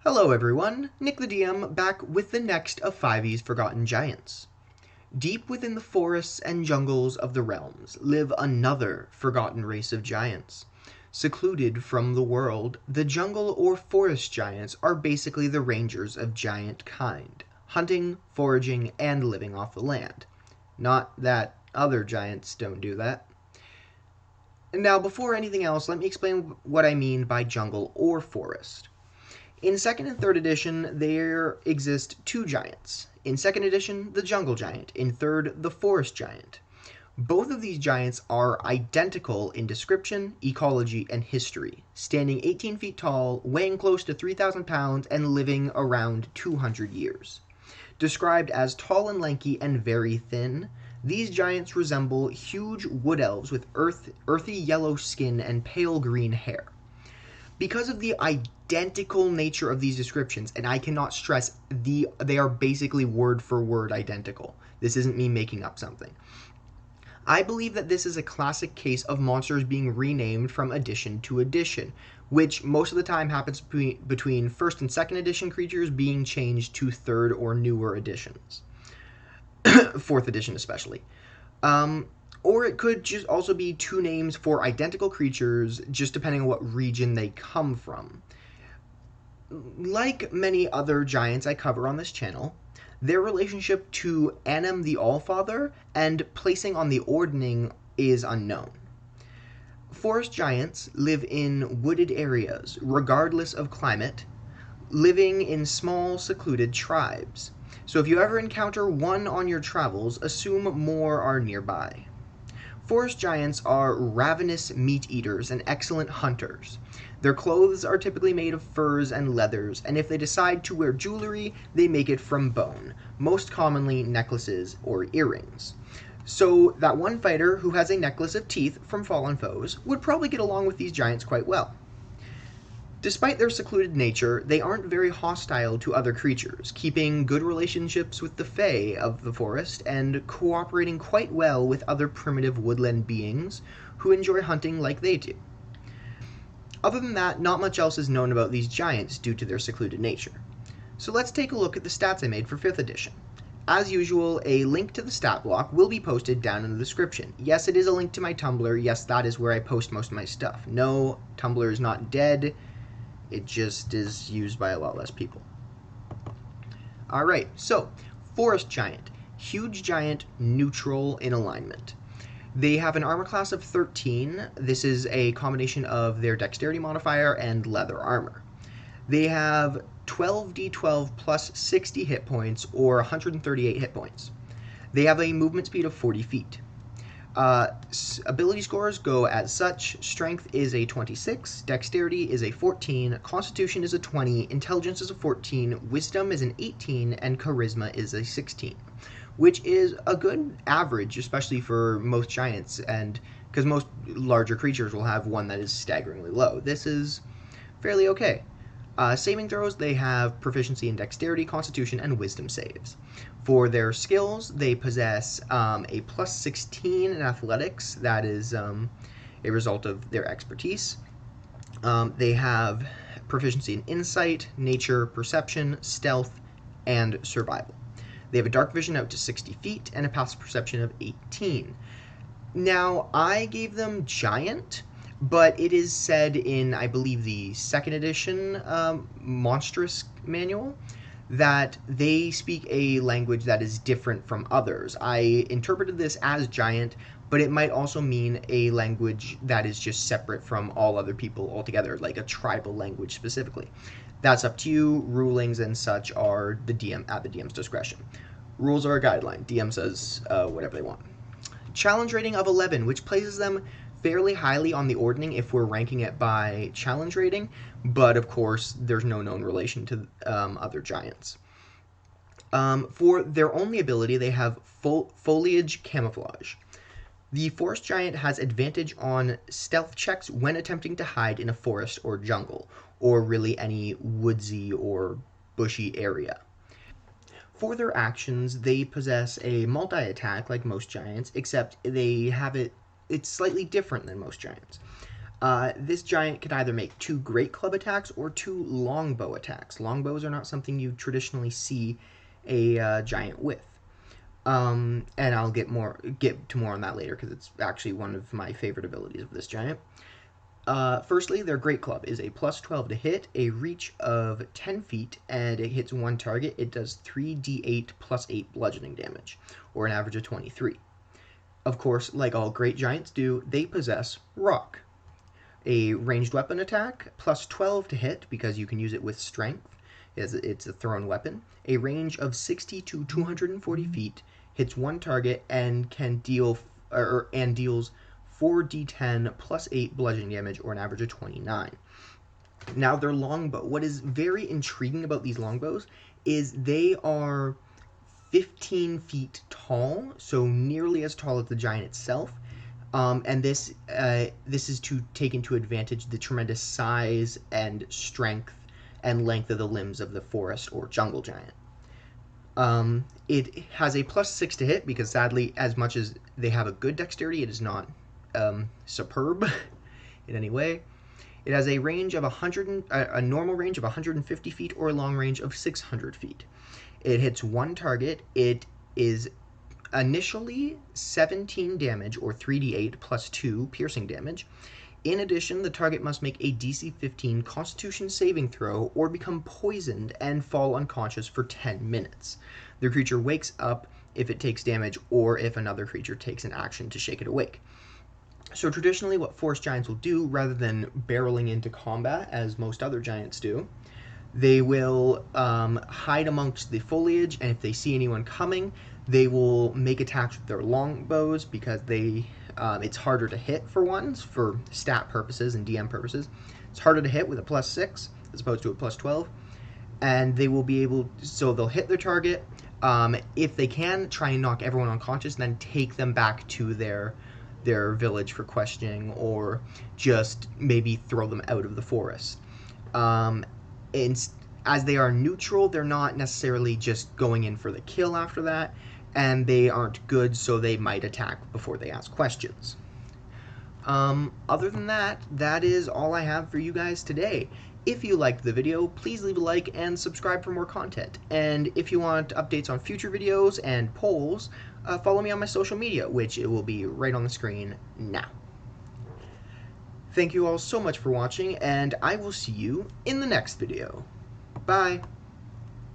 Hello everyone, Nick the DM back with the next of 5e's Forgotten Giants. Deep within the forests and jungles of the realms live another forgotten race of giants. Secluded from the world, the jungle or forest giants are basically the rangers of giant kind, hunting, foraging, and living off the land. Not that other giants don't do that. Now, before anything else, let me explain what I mean by jungle or forest. In 2nd and 3rd edition, there exist two giants. In 2nd edition, the jungle giant. In 3rd, the forest giant. Both of these giants are identical in description, ecology, and history, standing 18 feet tall, weighing close to 3,000 pounds, and living around 200 years. Described as tall and lanky and very thin, these giants resemble huge wood elves with earthy yellow skin and pale green hair. Because of the identical nature of these descriptions, and I cannot stress they are basically word for word identical. This isn't me making up something. I believe that this is a classic case of monsters being renamed from edition to edition, which most of the time happens between 1st and 2nd edition creatures being changed to 3rd or newer editions. 4th edition especially. Or it could just also be two names for identical creatures, just depending on what region they come from. Like many other giants I cover on this channel, their relationship to Anem the Allfather and placing on the ordning is unknown. Forest giants live in wooded areas, regardless of climate, living in small, secluded tribes. So if you ever encounter one on your travels, assume more are nearby. Forest giants are ravenous meat eaters and excellent hunters. Their clothes are typically made of furs and leathers, and if they decide to wear jewelry, they make it from bone, most commonly necklaces or earrings. So that one fighter who has a necklace of teeth from fallen foes would probably get along with these giants quite well. Despite their secluded nature, they aren't very hostile to other creatures, keeping good relationships with the fae of the forest and cooperating quite well with other primitive woodland beings who enjoy hunting like they do. Other than that, not much else is known about these giants due to their secluded nature. So let's take a look at the stats I made for 5th edition. As usual, a link to the stat block will be posted down in the description. Yes, it is a link to my Tumblr. Yes, that is where I post most of my stuff. No, Tumblr is not dead. It just is used by a lot less people. Alright, so, Forest Giant. Huge giant, neutral in alignment. They have an armor class of 13. This is a combination of their dexterity modifier and leather armor. They have 12d12 plus 60 hit points, or 138 hit points. They have a movement speed of 40 feet. Ability scores go as such. Strength is a 26, Dexterity is a 14, Constitution is a 20, Intelligence is a 14, Wisdom is an 18, and Charisma is a 16, which is a good average, especially for most giants, and because most larger creatures will have one that is staggeringly low. This is fairly okay. Saving throws, they have proficiency in Dexterity, Constitution, and Wisdom saves. For their skills, they possess a plus 16 in Athletics. That is a result of their expertise. They have proficiency in Insight, Nature, Perception, Stealth, and Survival. They have a Dark Vision out to 60 feet and a Passive Perception of 18. Now, I gave them Giant, but it is said in, I believe, the 2nd edition Monstrous Manual that they speak a language that is different from others. I interpreted this as Giant, but it might also mean a language that is just separate from all other people altogether, like a tribal language specifically. That's up to you. Rulings and such are the DM at the DM's discretion. Rules are a guideline. DM says whatever they want. Challenge rating of 11, which places them fairly highly on the ordning if we're ranking it by challenge rating, but of course there's no known relation to other giants. For their only ability, they have foliage camouflage. The forest giant has advantage on stealth checks when attempting to hide in a forest or jungle, or really any woodsy or bushy area. For their actions, they possess a multi-attack like most giants, except they have it's slightly different than most giants. This giant can either make 2 great club attacks or 2 longbow attacks. Longbows are not something you traditionally see a giant with. And I'll get to more on that later because it's actually one of my favorite abilities of this giant. Firstly, their Great Club is a plus 12 to hit, a reach of 10 feet, and it hits one target. It does 3d8 plus 8 bludgeoning damage, or an average of 23. Of course, like all great giants do, they possess Rock. A ranged weapon attack, plus 12 to hit, because you can use it with strength, it's a thrown weapon. A range of 60 to 240 feet, hits one target, and deals 4d10 plus 8 bludgeoning damage, or an average of 29. Now, their longbow. What is very intriguing about these longbows is they are 15 feet tall, so nearly as tall as the giant itself. And this is to take into advantage the tremendous size and strength and length of the limbs of the forest or jungle giant. It has a plus 6 to hit because, sadly, as much as they have a good dexterity, it is not superb in any way. It has a range of a normal range of 150 feet or a long range of 600 feet. It hits one target. It is initially 17 damage, or 3d8 plus 2 piercing damage. In addition, the target must make a DC 15 Constitution saving throw or become poisoned and fall unconscious for 10 minutes. The creature wakes up if it takes damage or if another creature takes an action to shake it awake. So traditionally what forest giants will do, rather than barreling into combat as most other giants do, they will hide amongst the foliage, and if they see anyone coming, they will make attacks with their longbows because it's harder to hit for stat purposes and DM purposes. It's harder to hit with a plus 6 as opposed to a plus 12. And they will be able, so they'll hit their target. If they can, try and knock everyone unconscious, then take them back to their village for questioning, or just maybe throw them out of the forest. As they are neutral, they're not necessarily just going in for the kill after that, and they aren't good, so they might attack before they ask questions. Other than that, that is all I have for you guys today. If you liked the video, please leave a like and subscribe for more content. And if you want updates on future videos and polls, follow me on my social media, which it will be right on the screen now. Thank you all so much for watching, and I will see you in the next video. Bye!